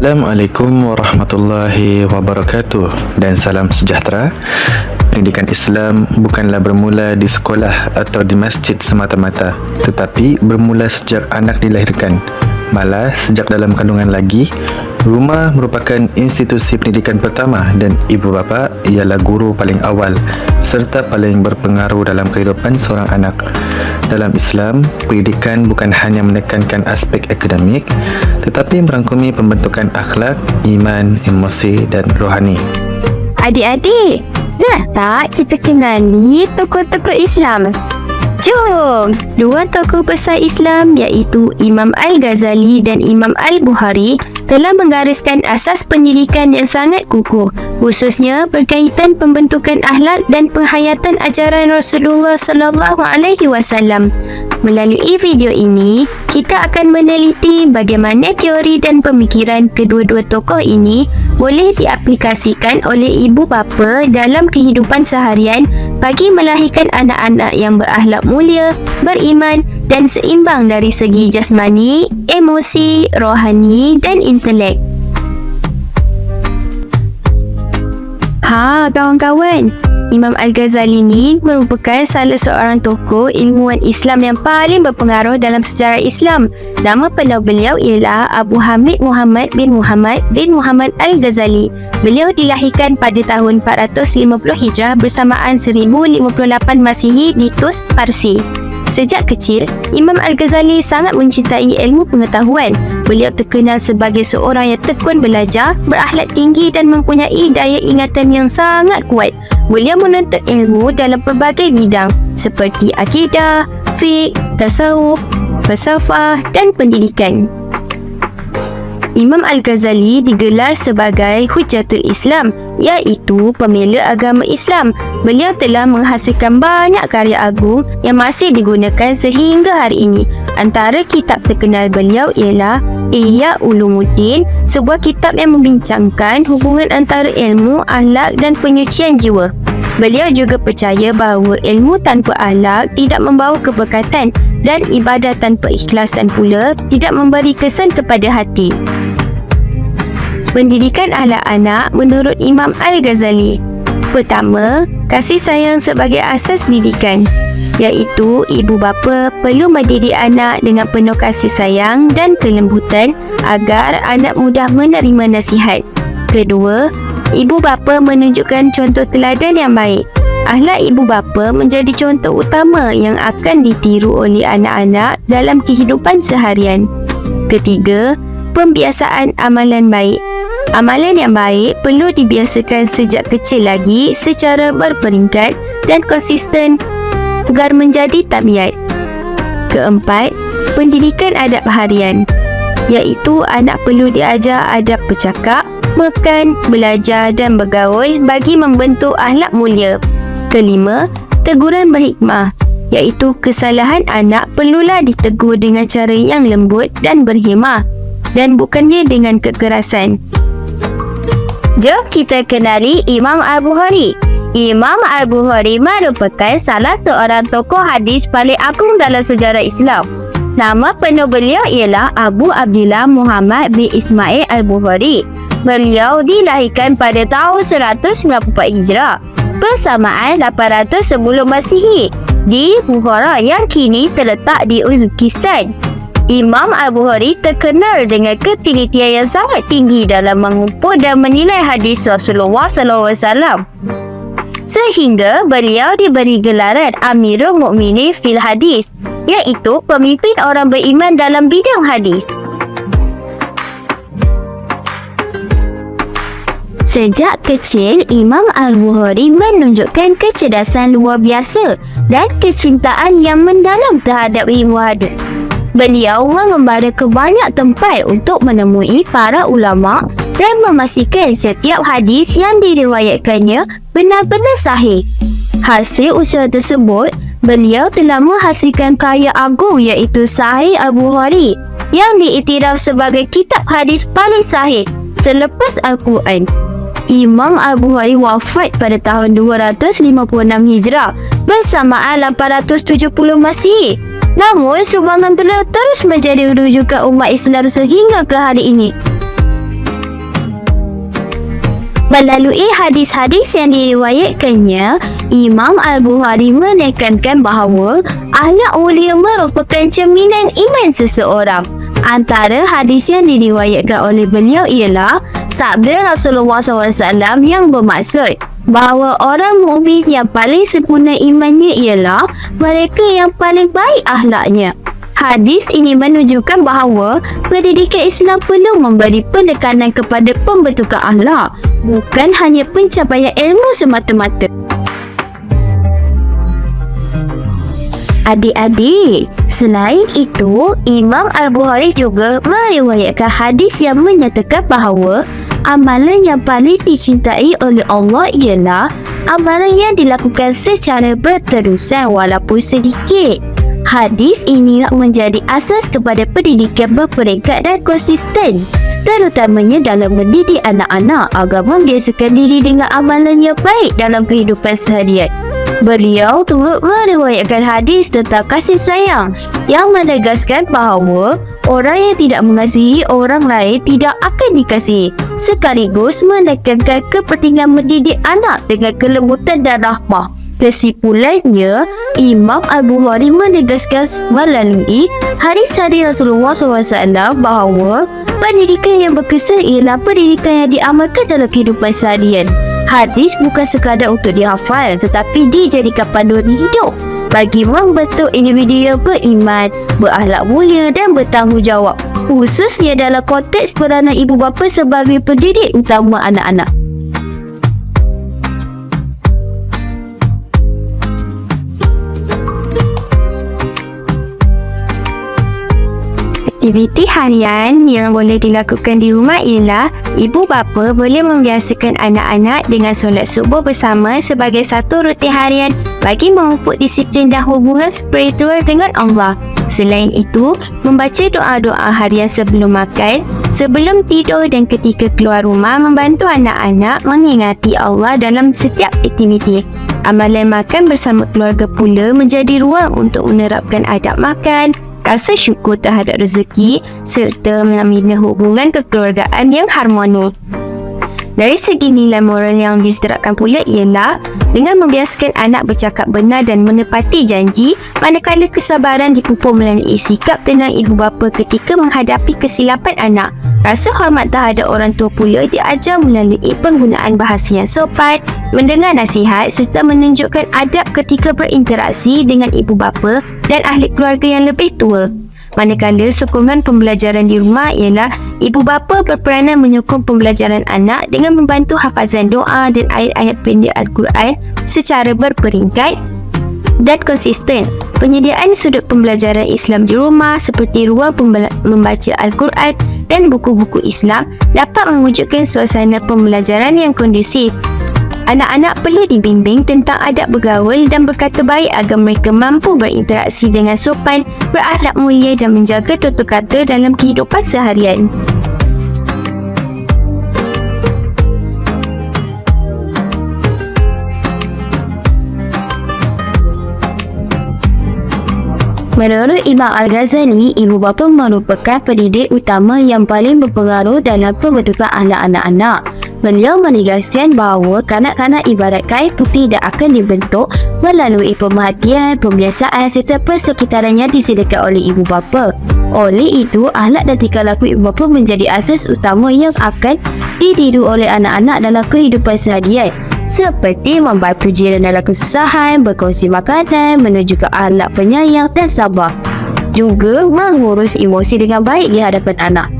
Assalamualaikum warahmatullahi wabarakatuh dan salam sejahtera. Pendidikan Islam bukanlah bermula di sekolah atau di masjid semata-mata, tetapi bermula sejak anak dilahirkan. Malah sejak dalam kandungan lagi, rumah merupakan institusi pendidikan pertama dan ibu bapa ialah guru paling awal serta paling berpengaruh dalam kehidupan seorang anak. Dalam Islam, pendidikan bukan hanya menekankan aspek akademik, tetapi merangkumi pembentukan akhlak, iman, emosi dan rohani. Adik-adik, nak tak kita kenali tokoh-tokoh Islam? Jom! Dua tokoh besar Islam iaitu Imam Al-Ghazali dan Imam Al-Bukhari telah menggariskan asas pendidikan yang sangat kukuh, khususnya berkaitan pembentukan akhlak dan penghayatan ajaran Rasulullah sallallahu alaihi wasallam. Melalui video ini, kita akan meneliti bagaimana teori dan pemikiran kedua-dua tokoh ini boleh diaplikasikan oleh ibu bapa dalam kehidupan seharian bagi melahirkan anak-anak yang berakhlak mulia, beriman dan seimbang dari segi jasmani, emosi, rohani dan intelek. Kawan-kawan, Imam Al-Ghazali ni merupakan salah seorang tokoh ilmuwan Islam yang paling berpengaruh dalam sejarah Islam. Nama penuh beliau ialah Abu Hamid Muhammad bin Muhammad Al-Ghazali. Beliau dilahirkan pada tahun 450 Hijrah bersamaan 1058 Masihi di Tus, Parsi. Sejak kecil, Imam Al-Ghazali sangat mencintai ilmu pengetahuan. Beliau terkenal sebagai seorang yang tekun belajar, berakhlak tinggi dan mempunyai daya ingatan yang sangat kuat. Beliau menuntut ilmu dalam pelbagai bidang seperti akidah, fiqh, tasawuf, falsafah dan pendidikan. Imam Al-Ghazali digelar sebagai Hujjatul Islam, iaitu pembela agama Islam. Beliau telah menghasilkan banyak karya agung yang masih digunakan sehingga hari ini. Antara kitab terkenal beliau ialah Ihya Ulumuddin, sebuah kitab yang membincangkan hubungan antara ilmu, akhlak dan penyucian jiwa. Beliau juga percaya bahawa ilmu tanpa akhlak tidak membawa keberkatan dan ibadah tanpa ikhlasan pula tidak memberi kesan kepada hati. Pendidikan akhlak anak menurut Imam Al-Ghazali. Pertama, kasih sayang sebagai asas didikan, iaitu ibu bapa perlu mendidik anak dengan penuh kasih sayang dan kelembutan agar anak mudah menerima nasihat. Kedua, ibu bapa menunjukkan contoh teladan yang baik. Akhlak ibu bapa menjadi contoh utama yang akan ditiru oleh anak-anak dalam kehidupan seharian. Ketiga, pembiasaan amalan baik. Amalan yang baik perlu dibiasakan sejak kecil lagi secara berperingkat dan konsisten agar menjadi tabiat. Keempat, pendidikan adab harian, iaitu anak perlu diajar adab bercakap, makan, belajar dan bergaul bagi membentuk akhlak mulia. Kelima, teguran berhikmah, iaitu kesalahan anak perlulah ditegur dengan cara yang lembut dan berhikmah dan bukannya dengan kekerasan. Jom kita kenali Imam Al-Bukhari. Imam Al-Bukhari merupakan salah seorang tokoh hadis paling agung dalam sejarah Islam. Nama penuh beliau ialah Abu Abdillah Muhammad bin Ismail Al-Bukhari. Beliau dilahirkan pada tahun 194 Hijrah bersamaan 800 sebelum Masihi di Bukhara yang kini terletak di Uzbekistan. Imam Al-Bukhari terkenal dengan ketelitian yang sangat tinggi dalam mengumpul dan menilai hadis Rasulullah SAW. Sehingga beliau diberi gelaran Amirul Mukminin fil Hadis, iaitu pemimpin orang beriman dalam bidang hadis. Sejak kecil, Imam Al-Bukhari menunjukkan kecerdasan luar biasa dan kecintaan yang mendalam terhadap ilmu hadis. Beliau mengembara ke banyak tempat untuk menemui para ulama dan memastikan setiap hadis yang diriwayatkannya benar-benar sahih. Hasil usaha tersebut, beliau telah menghasilkan karya agung iaitu Sahih Al-Bukhari yang diiktiraf sebagai kitab hadis paling sahih selepas Al-Quran. Imam Al-Bukhari wafat pada tahun 256 Hijrah bersamaan 870 Masihi. Namun, sumbangan beliau terus menjadi rujukan umat Islam sehingga ke hari ini. Melalui hadis-hadis yang diriwayatkannya, Imam Al-Bukhari menekankan bahawa akhlak mulia merupakan cerminan iman seseorang. Antara hadis yang diriwayatkan oleh beliau ialah sabda Rasulullah SAW yang bermaksud bahawa orang mukmin yang paling sempurna imannya ialah mereka yang paling baik akhlaknya. Hadis ini menunjukkan bahawa pendidikan Islam perlu memberi penekanan kepada pembentukan akhlak, bukan hanya pencapaian ilmu semata-mata. Adik-adik, selain itu, Imam Al-Bukhari juga meriwayatkan hadis yang menyatakan bahawa amalan yang paling dicintai oleh Allah ialah amalan yang dilakukan secara berterusan walaupun sedikit. Hadis ini menjadi asas kepada pendidikan berperingkat dan konsisten, terutamanya dalam mendidik anak-anak agar membiasakan diri dengan amalan yang baik dalam kehidupan seharian. Beliau turut meriwayatkan hadis tentang kasih sayang yang menegaskan bahawa orang yang tidak mengasihi orang lain tidak akan dikasihi, sekaligus menekankan kepentingan mendidik anak dengan kelembutan dan rahmah. Kesimpulannya, Imam Al-Bukhari menegaskan melalui hadis-hadis Rasulullah SAW bahawa pendidikan yang berkesan ialah pendidikan yang diamalkan dalam kehidupan seharian. Hadis bukan sekadar untuk dihafal tetapi dijadikan panduan hidup bagi membentuk individu yang beriman, berakhlak mulia dan bertanggungjawab, khususnya dalam konteks peranan ibu bapa sebagai pendidik utama anak-anak. Aktiviti harian yang boleh dilakukan di rumah ialah ibu bapa boleh membiasakan anak-anak dengan solat subuh bersama sebagai satu rutin harian bagi memupuk disiplin dan hubungan spiritual dengan Allah. Selain itu, membaca doa-doa harian sebelum makan, sebelum tidur dan ketika keluar rumah membantu anak-anak mengingati Allah dalam setiap aktiviti. Amalan makan bersama keluarga pula menjadi ruang untuk menerapkan adab makan, rasa syukur terhadap rezeki serta membina hubungan kekeluargaan yang harmoni. Dari segi nilai moral yang diterapkan pula ialah dengan membiasakan anak bercakap benar dan menepati janji, manakala kesabaran dipupuk melalui sikap tenang ibu bapa ketika menghadapi kesilapan anak. Rasa hormat terhadap orang tua pula diajar melalui penggunaan bahasa yang sopan, mendengar nasihat serta menunjukkan adab ketika berinteraksi dengan ibu bapa dan ahli keluarga yang lebih tua. Manakala sokongan pembelajaran di rumah ialah ibu bapa berperanan menyokong pembelajaran anak dengan membantu hafazan doa dan ayat-ayat pendek Al-Quran secara berperingkat dan konsisten. Penyediaan sudut pembelajaran Islam di rumah seperti ruang membaca Al-Quran dan buku-buku Islam dapat mewujudkan suasana pembelajaran yang kondusif. Anak-anak perlu dibimbing tentang adab bergaul dan berkata baik agar mereka mampu berinteraksi dengan sopan, berakhlak mulia dan menjaga tutur kata dalam kehidupan seharian. Menurut Imam Al-Ghazali, ibu bapa merupakan pendidik utama yang paling berpengaruh dalam pembentukan anak-anak. Beliau menegaskan bahawa kanak-kanak ibarat kain putih dan akan dibentuk melalui pemerhatian, pembiasaan serta persekitaran yang disediakan oleh ibu bapa. Oleh itu, akhlak dan tingkah laku ibu bapa menjadi asas utama yang akan ditiru oleh anak-anak dalam kehidupan seharian, seperti membantu jiran dalam kesusahan, berkongsi makanan, menunjukkan akhlak penyayang dan sabar, juga mengurus emosi dengan baik di hadapan anak.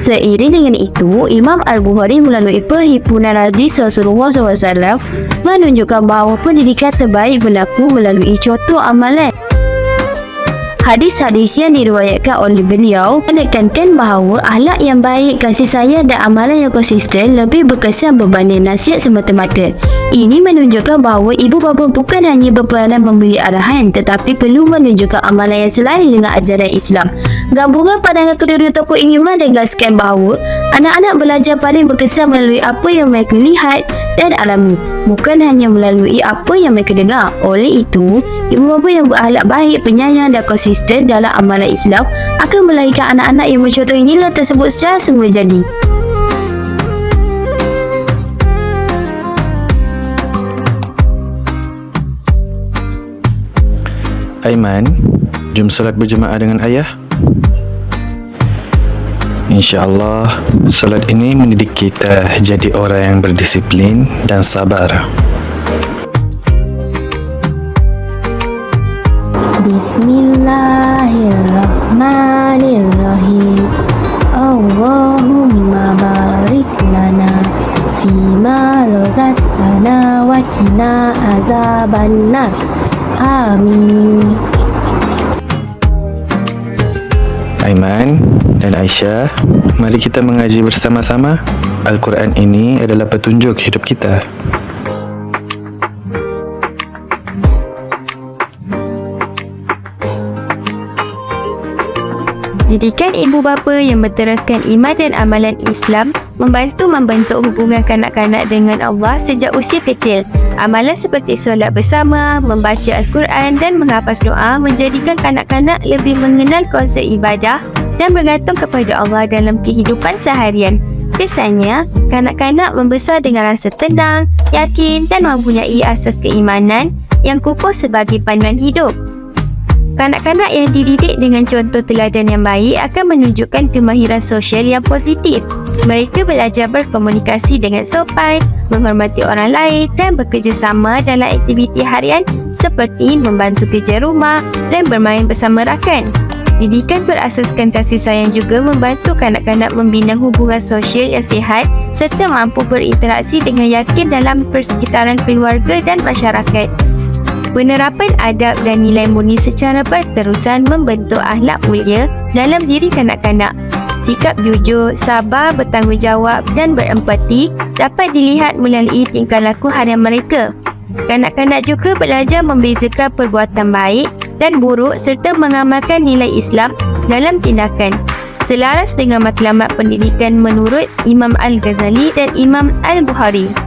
Seiring dengan itu, Imam Al-Bukhari melalui perhimpunan hadis Rasulullah SAW menunjukkan bahawa pendidikan terbaik berlaku melalui contoh amalan. Hadis-hadis yang diriwayatkan oleh beliau menekankan bahawa akhlak yang baik, kasih sayang dan amalan yang konsisten lebih berkesan berbanding nasihat semata-mata. Ini menunjukkan bahawa ibu bapa bukan hanya berperanan memberi arahan tetapi perlu menunjukkan amalan yang selaras dengan ajaran Islam. Gabungan pandangan kedua-dua tokoh ini menegaskan bahawa anak-anak belajar paling berkesan melalui apa yang mereka lihat dan alami, bukan hanya melalui apa yang mereka dengar. Oleh itu, ibu bapa yang berakhlak baik, penyayang dan konsisten dalam amalan Islam akan melahirkan anak-anak yang mencontohi nilai tersebut secara semula jadi. Aiman, jom solat berjemaah dengan ayah. InsyaAllah, solat ini mendidik kita jadi orang yang berdisiplin dan sabar. Bismillahirrahmanirrahim. Allahumma barik lana fima razaqtana wa qina azabannar. Amin. Aiman dan Aisyah, mari kita mengaji bersama-sama. Al-Quran ini adalah petunjuk hidup kita. Didikan ibu bapa yang berteraskan iman dan amalan Islam membantu membentuk hubungan kanak-kanak dengan Allah sejak usia kecil. Amalan seperti solat bersama, membaca Al-Quran dan menghafaz doa menjadikan kanak-kanak lebih mengenal konsep ibadah dan bergantung kepada Allah dalam kehidupan seharian. Kesannya, kanak-kanak membesar dengan rasa tenang, yakin dan mempunyai asas keimanan yang kukuh sebagai panduan hidup. Kanak-kanak yang dididik dengan contoh teladan yang baik akan menunjukkan kemahiran sosial yang positif. Mereka belajar berkomunikasi dengan sopan, menghormati orang lain dan bekerjasama dalam aktiviti harian seperti membantu kerja rumah dan bermain bersama rakan. Didikan berasaskan kasih sayang juga membantu kanak-kanak membina hubungan sosial yang sihat serta mampu berinteraksi dengan yakin dalam persekitaran keluarga dan masyarakat. Penerapan adab dan nilai murni secara berterusan membentuk akhlak mulia dalam diri kanak-kanak. Sikap jujur, sabar, bertanggungjawab dan berempati dapat dilihat melalui tingkah laku harian mereka. Kanak-kanak juga belajar membezakan perbuatan baik dan buruk serta mengamalkan nilai Islam dalam tindakan. Selaras dengan matlamat pendidikan menurut Imam Al-Ghazali dan Imam Al-Bukhari.